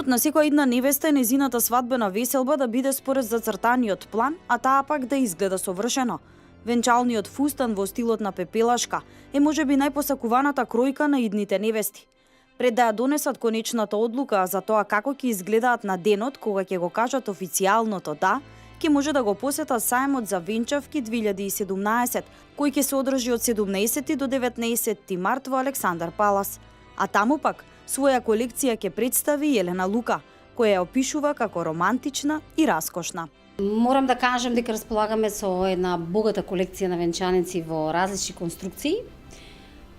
Целот на секоја една невеста е нејзината свадбена веселба да биде според зацртаниот план, а таа пак да изгледа совршено. Венчалниот фустан во стилот на пепелашка е можеби најпосакуваната кројка на идните невести. Пред да ја донесат конечната одлука за тоа како ќе изгледаат на денот кога ќе го кажат официјалното да, ќе може да го посетат сајмот за венчавки 2017, кој ќе се одржи од 17 до 19 март во Александар Палас. А таму пак своја колекција ќе представи Елена Лука, која ја опишува како романтична и раскошна. Морам да кажам дека располагаме со една богата колекција на венчаници во различни конструкции.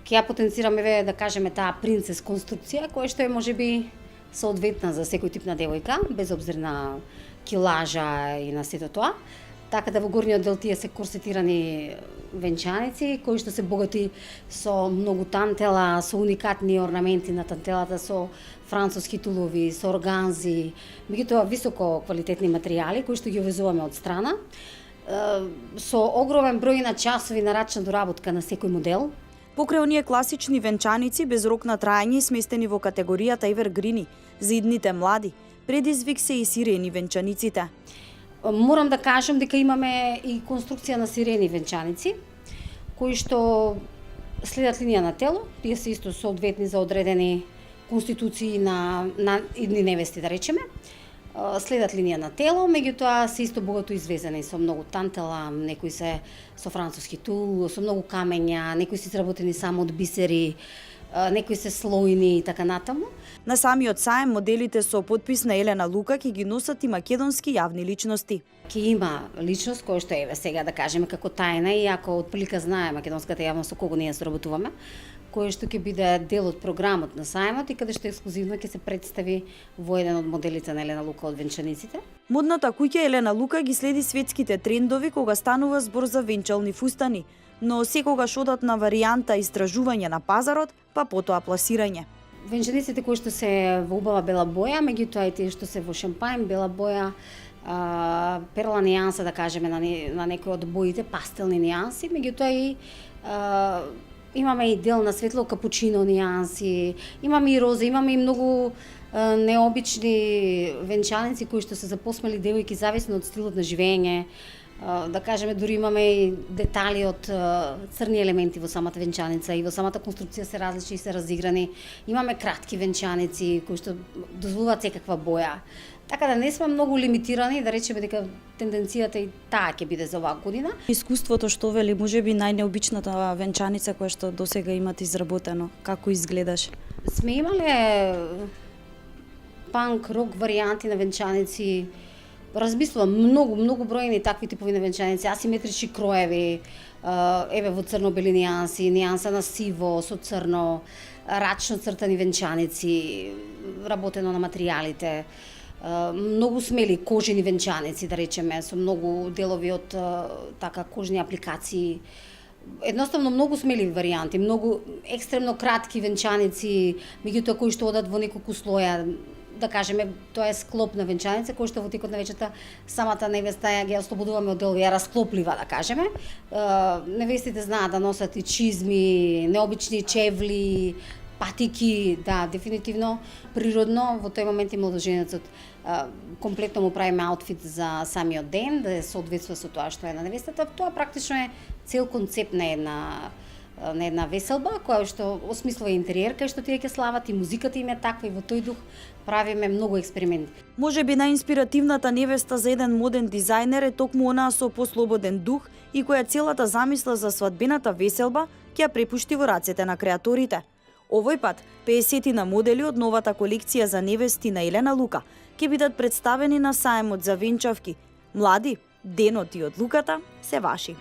Ќе ја потенцираме, да кажеме, таа принцес конструкција, која што е можеби соодветна за секој тип на девојка, без обзир на килажа и на сето тоа. Така да во горниот дел тие се корсетирани венчаници, кои што се богати со многу тантела, со уникатни орнаменти на тантелата, со француски тулови, со органзи, меѓутоа високо квалитетни материјали кои што ги увезуваме од страна, со огромен број на часови на рачна доработка на секој модел. Покрај оние класични венчаници без рок на траење сместени во категоријата Evergreen, за идните млади, предизвик се и сирени венчаниците. Морам да кажам дека имаме и конструкција на сирени венчаници, кои што следат линија на тело, тие се исто соодветни за одредени конституции на идни невести, да речеме. Следат линија на тело, меѓутоа се исто богато извезени со многу тантела, некои се со француски тул, со многу камења, некои се изработени само од бисери, некои се слојни и така натаму. На самиот саем моделите со подпис на Елена Лука ќе ги носат и македонски јавни личности. Ќе има личност која што еве сега да кажеме како тајна, иако отприлика знае македонската јавност со кого ние соработуваме, кој што ќе биде дел од програмот на саемот и каде што ексклузивно ќе се представи во еден од моделите на Елена Лука од венчаниците. Модната куќа Елена Лука ги следи светските трендови кога станува збор за венчални фустани, но секогаш одат на варијанта истражување на пазарот, па потоа пласирање. Венчаниците кои што се во убава бела боја, меѓутоа и тие што се во шампајн бела боја, перла нијанса, да кажеме, на некои од боите, пастелни нијанси, меѓутоа и имаме и дел на светло капучино нијанси, имаме и роза, имаме и многу необични венчаници кои што се за посмели девојки зависно од стилот на живење. Да кажеме, дури имаме и детали од црни елементи во самата венчаница и во самата конструкција се различни и се разиграни. Имаме кратки венчаници кои што дозволуваат секаква боја. Така да не сме многу лимитирани, да речеме дека тенденцијата и таа ќе биде за оваа година. Искуството што вели, можеби најнеобичната венчаница која што досега имате изработено, како изгледаше? Сме имале панк рок варијанти на венчаници. Размислувам многу бројни такви типови на венчаници, асиметрични кроеви, еве во црно-бели нијанси, нијанса на сиво со црно, рачно цртани венчаници, работено на материјалите, многу смели кожени венчаници, да речеме, со многу делови од така кожни апликации. Едноставно многу смели варијанти, многу екстремно кратки венчаници, меѓутоа кои што одат во неколку слоја. Да кажеме, тоа е склоп на венчаница, кој што во текот на вечерта самата невеста ја ги ослободуваме од делови, ја расклоплива, да кажеме. Невестите знаат да носат и чизми, необични чевли, патики, да, дефинитивно природно. Во тој момент и младоженецот комплетно му правиме аутфит за самиот ден, да соодветства со тоа што е на невестата. Тоа практично е цел концепт на една веселба, која што осмислува интериер, кај што тие ќе слават и музиката им е таква и во тој дух правиме многу експерименти. Можеби најинспиративната невеста за еден моден дизајнер е токму онаа со послободен дух и која целата замисла за свадбената веселба ќе ја препушти во рацете на креаторите. Овој пат 50 на модели од новата колекција за невести на Елена Лука ќе бидат представени на саемот за венчавки. Млади, денот и одлуката се ваши.